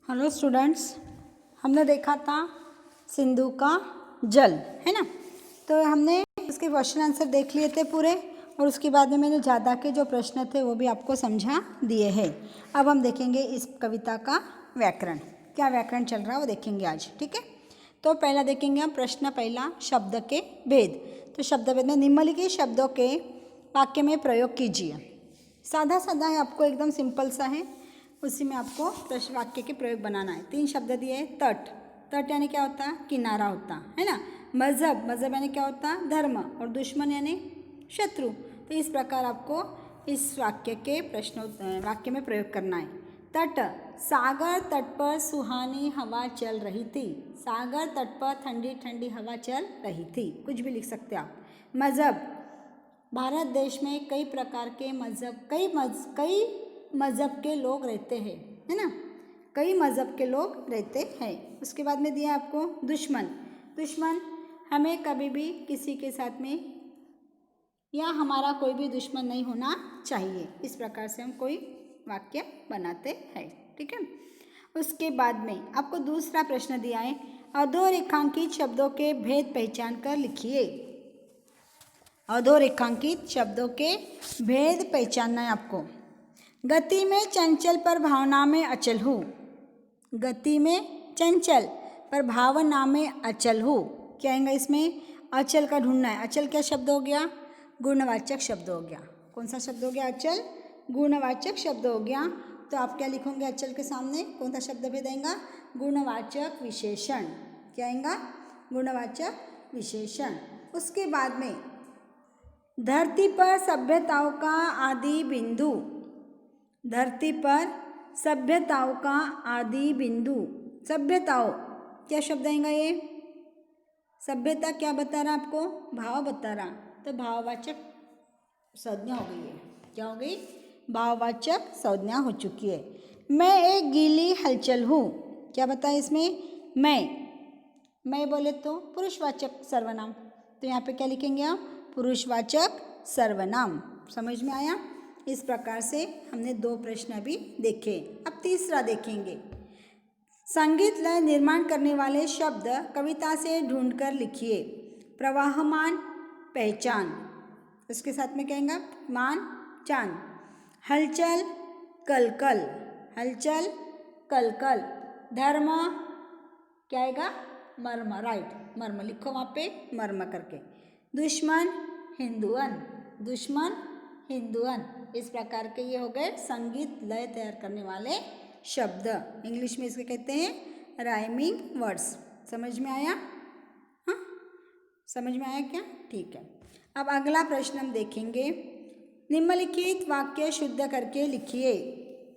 Hello students, हमने देखा था सिंधु का जल, है ना। तो हमने उसके क्वेश्चन आंसर देख लिए थे पूरे, और उसके बाद में मैंने ज़्यादा के जो प्रश्न थे वो भी आपको समझा दिए हैं। अब हम देखेंगे इस कविता का व्याकरण, क्या व्याकरण चल रहा है वो देखेंगे आज, ठीक है। तो पहला देखेंगे हम प्रश्न पहला, शब्द के भेद। तो शब्द भेद में निम्नलिखित शब्दों के वाक्य में प्रयोग कीजिए। सादा सादा है, आपको एकदम सिंपल सा है, उसी में आपको प्रश्न वाक्य के प्रयोग बनाना है। 3 शब्द दिए हैं। तट, तट यानी क्या होता है? किनारा होता है ना। मजहब, मजहब यानी क्या होता है? धर्म। और दुश्मन यानी शत्रु। तो इस प्रकार आपको इस वाक्य के प्रश्न वाक्य में प्रयोग करना है। तट, सागर तट पर सुहानी हवा चल रही थी। सागर तट पर ठंडी ठंडी हवा चल रही थी, कुछ भी लिख सकते आप। मजहब, भारत देश में कई प्रकार के मजहब, कई मजहब के लोग रहते हैं, है ना। कई मजहब के लोग रहते हैं। उसके बाद में दिया आपको दुश्मन। दुश्मन, हमें कभी भी किसी के साथ में या हमारा कोई भी दुश्मन नहीं होना चाहिए। इस प्रकार से हम कोई वाक्य बनाते हैं, ठीक है। उसके बाद में आपको दूसरा प्रश्न दिया है, अधोरेखांकित शब्दों के भेद पहचान कर लिखिए। अधोरेखांकित शब्दों के भेद पहचानना है आपको। गति में चंचल पर भावना में अचल हूँ। गति में चंचल पर भावना में अचल हूँ, क्या आएगा इसमें? अचल का ढूंढना है। अचल क्या शब्द हो गया? गुणवाचक शब्द हो गया। कौन सा शब्द हो गया? अचल गुणवाचक शब्द हो गया। तो आप क्या लिखोगे अचल के सामने? कौन सा शब्द भेद आएगा? गुणवाचक विशेषण। क्या आएगा? गुणवाचक विशेषण। उसके बाद में धरती पर सभ्यताओं का आदि बिंदु। धरती पर सभ्यताओं का आदि बिंदु। सभ्यताओं, क्या शब्द आएगा ये? सभ्यता क्या बता रहा आपको? भाव बता रहा। तो भाववाचक संज्ञा हो गई है। क्या हो गई? भाववाचक संज्ञा हो चुकी है। मैं एक गीली हलचल हूँ, क्या बताया इसमें? मैं बोले तो पुरुषवाचक सर्वनाम, तो यहाँ पे क्या लिखेंगे आप? पुरुषवाचक सर्वनाम। समझ में आया? इस प्रकार से हमने 2 प्रश्न अभी देखे। अब तीसरा देखेंगे। संगीत लय निर्माण करने वाले शब्द कविता से ढूंढकर लिखिए। प्रवाहमान, पहचान, उसके साथ में कहेंगे मान, चांद। हलचल, कलकल, हलचल कलकल। धर्म, क्या आएगा? मर्म, राइट, मर्म लिखो वहाँ पे मर्म करके। दुश्मन, हिंदुअन, दुश्मन हिंदुअन। इस प्रकार के ये हो गए संगीत लय तैयार करने वाले शब्द। इंग्लिश में इसके कहते हैं राइमिंग वर्ड्स। समझ में आया? हाँ, समझ में आया क्या? ठीक है। अब अगला प्रश्न हम देखेंगे। निम्नलिखित वाक्य शुद्ध करके लिखिए।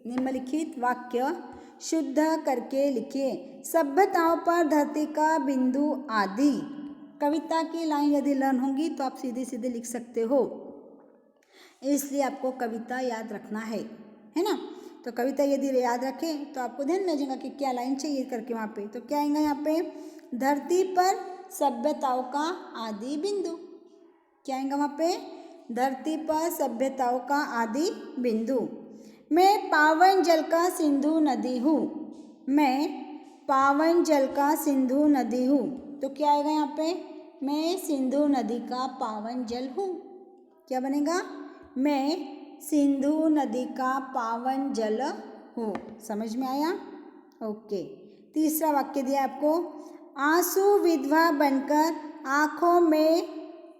निम्नलिखित वाक्य शुद्ध करके लिखिए। सभ्यताओं पर धरती का बिंदु आदि। कविता की लाइन यदि लर्न होंगी तो आप सीधे सीधे लिख सकते हो, इसलिए आपको कविता याद रखना है ना। तो कविता यदि याद रखें तो आपको ध्यान में आ जाएगा कि क्या लाइन चाहिए करके वहाँ पे। तो क्या आएगा यहाँ पे? धरती पर सभ्यताओं का आदि बिंदु। क्या आएगा वहाँ पे? धरती पर सभ्यताओं का आदि बिंदु। मैं पावन जल का सिंधु नदी हूँ। मैं पावन जल का सिंधु नदी हूँ। तो क्या आएगा यहाँ पे? मैं सिंधु नदी का पावन जल हूँ। क्या बनेगा? मैं सिंधु नदी का पावन जल हूँ। समझ में आया? ओके। तीसरा वाक्य दिया आपको। आंसू विधवा बनकर आँखों में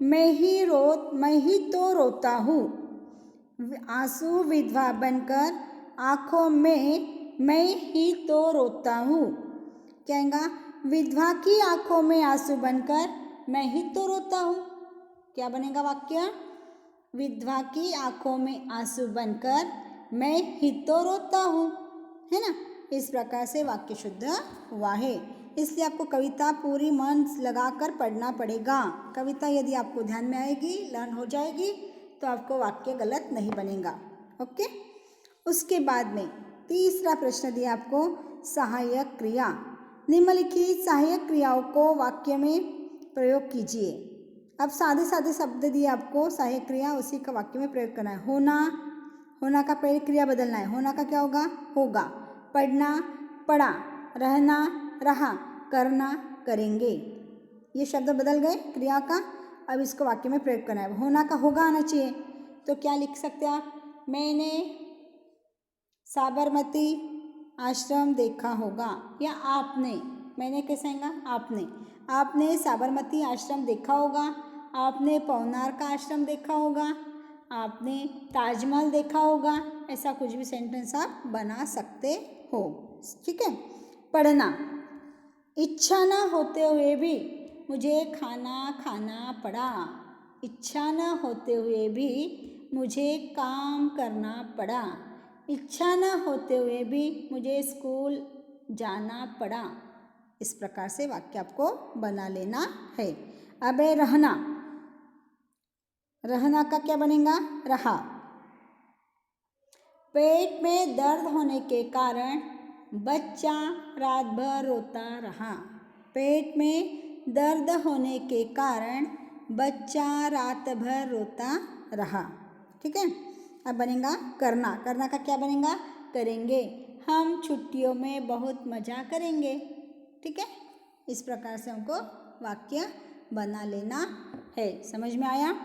मैं ही तो रोता हूँ। आंसू विधवा बनकर आँखों में मैं ही तो रोता हूँ। क्या आएगा? विधवा की आँखों में आंसू बनकर मैं ही तो रोता हूँ। क्या बनेगा वाक्य? विधवा की आंखों में आंसू बनकर मैं ही तो रोता हूँ, है ना। इस प्रकार से वाक्य शुद्ध हुआ है। इसलिए आपको कविता पूरी मन लगाकर पढ़ना पड़ेगा। कविता यदि आपको ध्यान में आएगी, लर्न हो जाएगी, तो आपको वाक्य गलत नहीं बनेगा। ओके। उसके बाद में तीसरा प्रश्न दिया आपको, सहायक क्रिया। निम्नलिखित सहायक क्रियाओं को वाक्य में प्रयोग कीजिए। अब सादे सादे शब्द दिए आपको, सहायक क्रिया, उसी का वाक्य में प्रयोग करना है। होना, होना का पहले क्रिया बदलना है। होना का क्या होगा? होगा। पढ़ना, पढ़ा, रहना रहा, करना करेंगे। ये शब्द बदल गए क्रिया का। अब इसको वाक्य में प्रयोग करना है। होना का होगा आना चाहिए, तो क्या लिख सकते हैं आप? मैंने साबरमती आश्रम देखा होगा, या आपने, मैंने कैसे आएगा? आपने साबरमती आश्रम देखा होगा, आपने पवनार का आश्रम देखा होगा, आपने ताजमहल देखा होगा। ऐसा कुछ भी सेंटेंस आप बना सकते हो। ठीक है। पढ़ना, इच्छा न होते हुए भी मुझे खाना खाना पड़ा। इच्छा न होते हुए भी मुझे काम करना पड़ा। इच्छा न होते हुए भी मुझे स्कूल जाना पड़ा। इस प्रकार से वाक्य आपको बना लेना है। अब है रहना। रहना का क्या बनेगा? रहा। पेट में दर्द होने के कारण बच्चा रात भर रोता रहा। पेट में दर्द होने के कारण बच्चा रात भर रोता रहा। ठीक है। अब बनेगा करना। करना का क्या बनेगा? करेंगे। हम छुट्टियों में बहुत मज़ा करेंगे। ठीक है। इस प्रकार से हमको वाक्य बना लेना है। समझ में आया?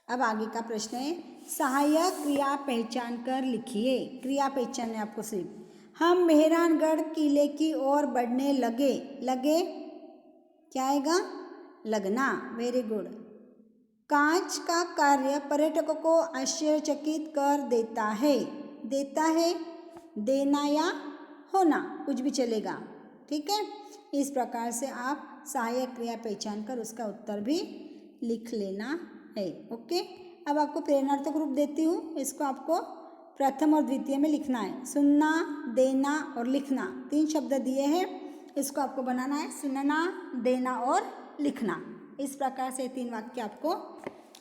अब आगे का प्रश्न है, सहायक क्रिया पहचान कर लिखिए। क्रिया पहचान है आपको सिर्फ। हम मेहरानगढ़ किले की ओर बढ़ने लगे। लगे क्या आएगा? लगना। Very good. कांच का कार्य पर्यटकों को आश्चर्यचकित कर देता है। देता है, देना या होना, कुछ भी चलेगा। ठीक है। इस प्रकार से आप सहायक क्रिया पहचान कर उसका उत्तर भी लिख लेना है। ओके। अब आपको प्रेरणार्थक रूप देती हूँ। इसको आपको प्रथम और द्वितीय में लिखना है। सुनना, देना और लिखना, 3 शब्द दिए हैं। इसको आपको बनाना है। सुनना, देना और लिखना। इस प्रकार से 3 वाक्य आपको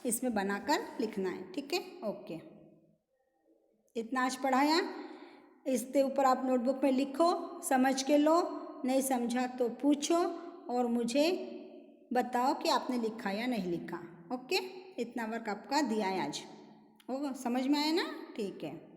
इसमें बनाकर लिखना है। ठीक है। ओके। इतना आज पढ़ाया। इसके ऊपर आप नोटबुक में लिखो, समझ के लो। नहीं समझा तो पूछो और मुझे बताओ कि आपने लिखा या नहीं लिखा। ओके। इतना वर्क आपका दिया है आज। होगा? समझ में आया ना? ठीक है।